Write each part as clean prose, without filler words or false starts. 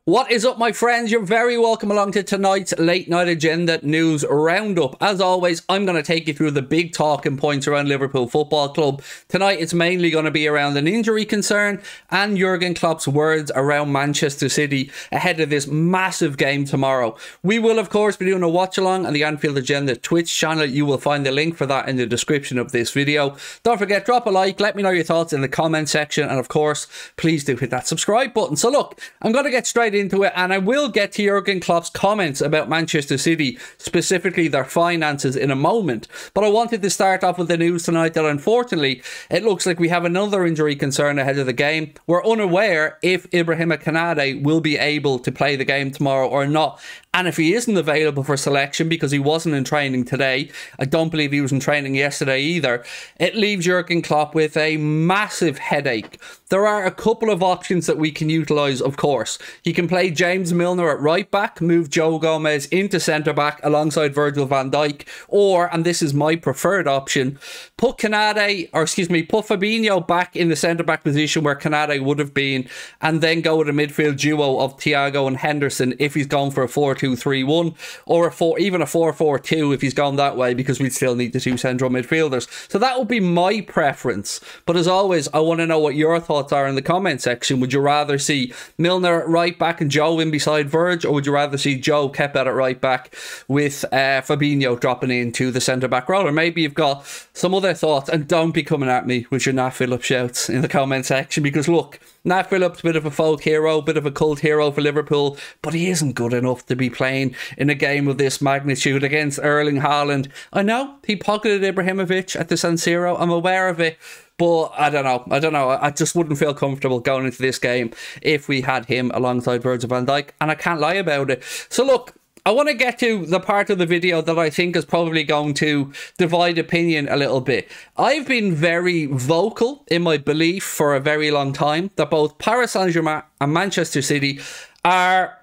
What is up, my friends? You're very welcome along to tonight's Late Night Agenda News Roundup. As always, I'm going to take you through the big talking points around Liverpool Football Club. Tonight, it's mainly going to be around an injury concern and Jurgen Klopp's words around Manchester City ahead of this massive game tomorrow. We will, of course, be doing a watch-along on the Anfield Agenda Twitch channel. You will find the link for that in the description of this video. Don't forget, drop a like, let me know your thoughts in the comment section, and of course, please do hit that subscribe button. So look, I'm going to get straight into it, and I will get to Jurgen Klopp's comments about Manchester City, specifically their finances, in a moment. But I wanted to start off with the news tonight that unfortunately it looks like we have another injury concern ahead of the game. We're unaware if Ibrahima Konate will be able to play the game tomorrow or not. And if he isn't available for selection because he wasn't in training today, I don't believe he was in training yesterday either, it leaves Jurgen Klopp with a massive headache. There are a couple of options that we can utilise, of course. He can play James Milner at right back, move Joe Gomez into centre back alongside Virgil van Dijk, or, and this is my preferred option, put Fabinho back in the centre back position where Konate would have been, and then go with a midfield duo of Thiago and Henderson if he's gone for a 4-2-3-1, or even a 4-4-2 if he's gone that way, because we'd still need the two central midfielders. So that would be my preference. But as always, I want to know what your thoughts are in the comment section. Would you rather see Milner at right back and Joe in beside Virg, or would you rather see Joe kept out at right back with Fabinho dropping into the centre back role? Or maybe you've got some other thoughts, and don't be coming at me with your Nat Phillips shouts in the comment section, because look, Nat Phillips, a bit of a folk hero, bit of a cult hero for Liverpool, but he isn't good enough to be playing in a game of this magnitude against Erling Haaland. I know he pocketed Ibrahimovic at the San Siro, I'm aware of it, but I don't know. I just wouldn't feel comfortable going into this game if we had him alongside Virgil van Dijk, and I can't lie about it. So look, I want to get to the part of the video that I think is probably going to divide opinion a little bit. I've been very vocal in my belief for a very long time that both Paris Saint-Germain and Manchester City are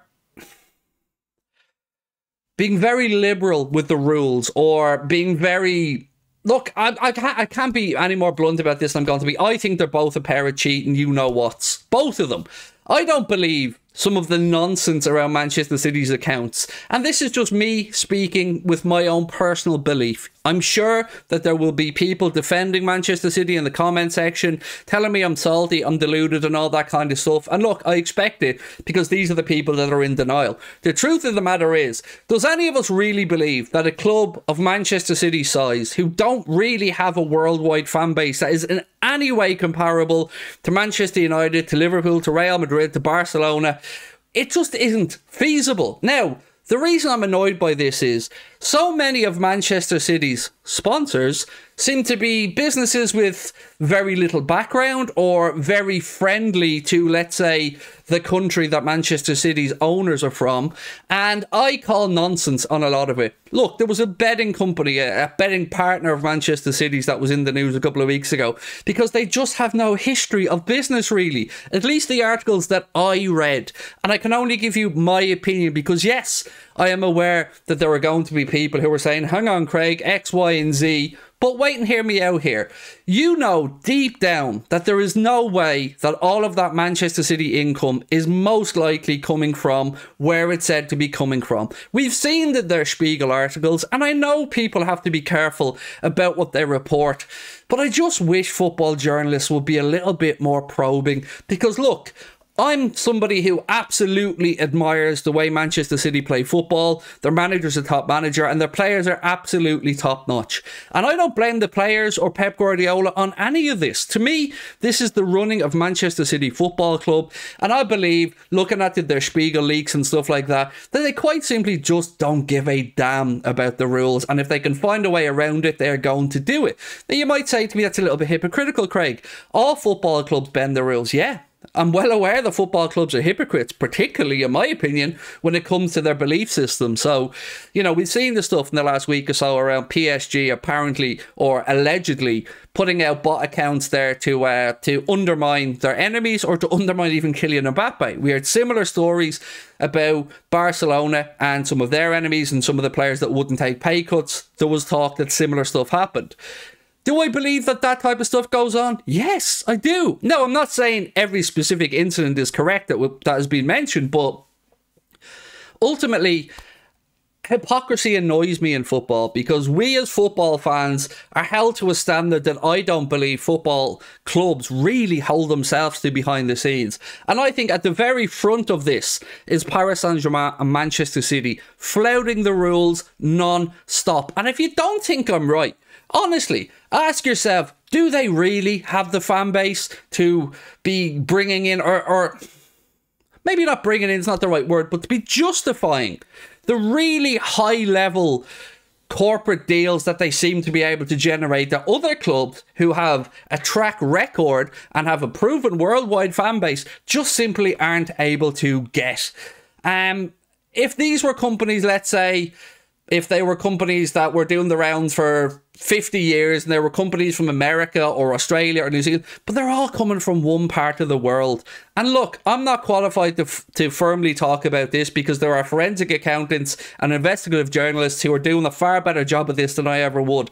being very liberal with the rules, or being very... Look, I can't be any more blunt about this than I'm going to be. I think they're both a pair of cheating you-know-whats. Both of them. I don't believe some of the nonsense around Manchester City's accounts. And this is just me speaking with my own personal belief. I'm sure that there will be people defending Manchester City in the comment section, telling me I'm salty, I'm deluded and all that kind of stuff. And look, I expect it, because these are the people that are in denial. The truth of the matter is, does any of us really believe that a club of Manchester City's size, who don't really have a worldwide fan base that is in any way comparable to Manchester United, to Liverpool, to Real Madrid, to Barcelona, it just isn't feasible? Now, the reason I'm annoyed by this is so many of Manchester City's sponsors seem to be businesses with very little background, or very friendly to, let's say, the country that Manchester City's owners are from, and I call nonsense on a lot of it. Look, there was a betting company, a betting partner of Manchester City's that was in the news a couple of weeks ago, because they just have no history of business, really. At least the articles that I read. And I can only give you my opinion, because yes, I am aware that there are going to be people who are saying, hang on Craig, X, Y and Z, but wait and hear me out here. You know deep down that there is no way that all of that Manchester City income is most likely coming from where it's said to be coming from. We've seen their Spiegel articles, and I know people have to be careful about what they report, but I just wish football journalists would be a little bit more probing, because look, I'm somebody who absolutely admires the way Manchester City play football. Their manager's a top manager, and their players are absolutely top notch. And I don't blame the players or Pep Guardiola on any of this. To me, this is the running of Manchester City Football Club. And I believe, looking at their Spiegel leaks and stuff like that, that they quite simply just don't give a damn about the rules. And if they can find a way around it, they're going to do it. Now, you might say to me, that's a little bit hypocritical, Craig. All football clubs bend the rules. Yeah, I'm well aware that football clubs are hypocrites, particularly, in my opinion, when it comes to their belief system. So, you know, we've seen the stuff in the last week or so around PSG apparently, or allegedly, putting out bot accounts there to undermine their enemies, or to undermine even Kylian Mbappe. We heard similar stories about Barcelona and some of their enemies and some of the players that wouldn't take pay cuts. There was talk that similar stuff happened. Do I believe that that type of stuff goes on? Yes, I do. No, I'm not saying every specific incident is correct that has been mentioned, but ultimately, hypocrisy annoys me in football because we as football fans are held to a standard that I don't believe football clubs really hold themselves to behind the scenes. And I think at the very front of this is Paris Saint-Germain and Manchester City flouting the rules non-stop. And if you don't think I'm right, honestly, ask yourself, do they really have the fan base to be bringing in, or maybe not bringing in is not the right word, but to be justifying the really high-level corporate deals that they seem to be able to generate that other clubs who have a track record and have a proven worldwide fan base just simply aren't able to get. If these were companies, let's say, if they were companies that were doing the rounds for 50 years and there were companies from America or Australia or New Zealand, but they're all coming from one part of the world. And look, I'm not qualified to firmly talk about this because there are forensic accountants and investigative journalists who are doing a far better job of this than I ever would.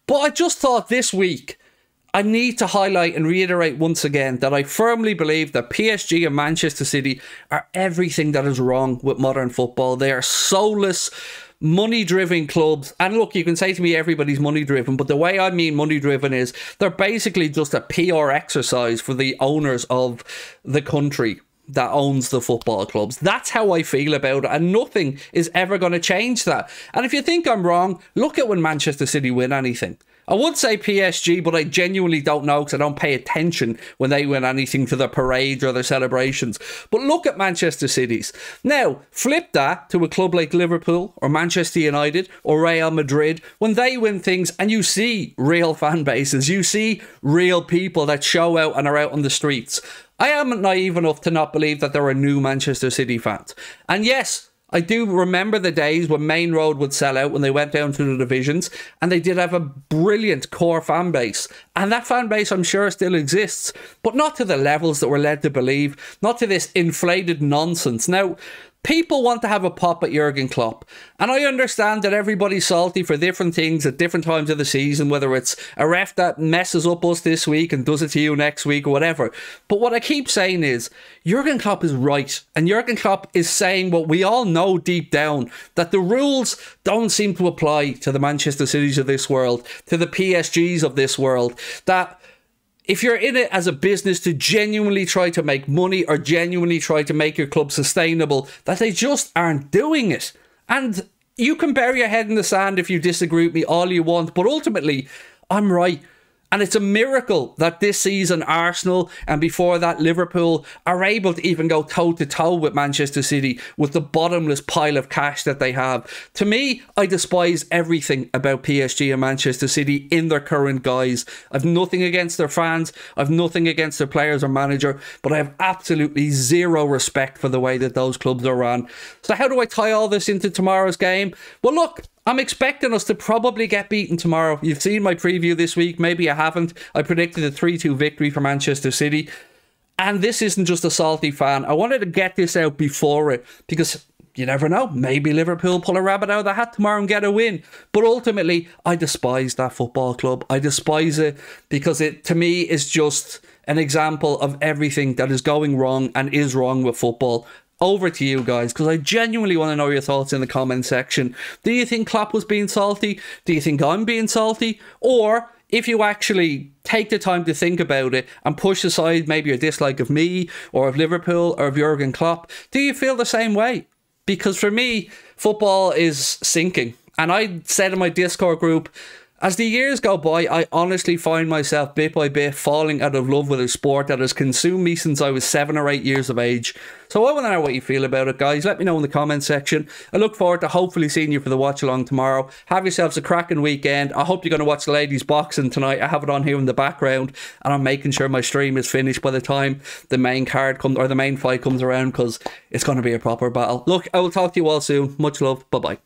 But I just thought this week I need to highlight and reiterate once again that I firmly believe that PSG and Manchester City are everything that is wrong with modern football. They are soulless, money-driven clubs. And look, you can say to me everybody's money-driven, but the way I mean money-driven is they're basically just a PR exercise for the owners of the country that owns the football clubs. That's how I feel about it, and nothing is ever going to change that. And if you think I'm wrong, look at when Manchester City win anything. I would say PSG, but I genuinely don't know because I don't pay attention when they win anything to their parades or their celebrations. But look at Manchester City's. Now, flip that to a club like Liverpool or Manchester United or Real Madrid. When they win things and you see real fan bases, you see real people that show out and are out on the streets. I am naive enough to not believe that there are new Manchester City fans. And yes, I do remember the days when Main Road would sell out when they went down to the divisions, and they did have a brilliant core fan base. And that fan base, I'm sure, still exists, but not to the levels that we're led to believe, not to this inflated nonsense. Now, people want to have a pop at Jurgen Klopp, and I understand that everybody's salty for different things at different times of the season, whether it's a ref that messes up us this week and does it to you next week or whatever. But what I keep saying is, Jurgen Klopp is right, and Jurgen Klopp is saying what we all know deep down, that the rules don't seem to apply to the Manchester Cities of this world, to the PSGs of this world, that if you're in it as a business to genuinely try to make money or genuinely try to make your club sustainable, that they just aren't doing it. And you can bury your head in the sand if you disagree with me all you want, but ultimately, I'm right. And it's a miracle that this season Arsenal and before that Liverpool are able to even go toe-to-toe with Manchester City with the bottomless pile of cash that they have. To me, I despise everything about PSG and Manchester City in their current guise. I've nothing against their fans, I've nothing against their players or manager, but I have absolutely zero respect for the way that those clubs are run. So how do I tie all this into tomorrow's game? Well, look, I'm expecting us to probably get beaten tomorrow. You've seen my preview this week. Maybe you haven't. I predicted a 3-2 victory for Manchester City. And this isn't just a salty fan. I wanted to get this out before it because you never know. Maybe Liverpool pull a rabbit out of the hat tomorrow and get a win. But ultimately, I despise that football club. I despise it because it, to me, is just an example of everything that is going wrong and is wrong with football. Over to you guys, because I genuinely want to know your thoughts in the comment section. Do you think Klopp was being salty? Do you think I'm being salty? Or if you actually take the time to think about it and push aside maybe your dislike of me or of Liverpool or of Jurgen Klopp, do you feel the same way? Because for me, football is sinking. And I said in my Discord group, as the years go by, I honestly find myself bit by bit falling out of love with a sport that has consumed me since I was 7 or 8 years of age. So I want to know what you feel about it, guys. Let me know in the comment section. I look forward to hopefully seeing you for the watch along tomorrow. Have yourselves a cracking weekend. I hope you're going to watch the ladies boxing tonight. I have it on here in the background, and I'm making sure my stream is finished by the time the main card comes, or the main fight comes around, because it's going to be a proper battle. Look, I will talk to you all soon. Much love. Bye bye.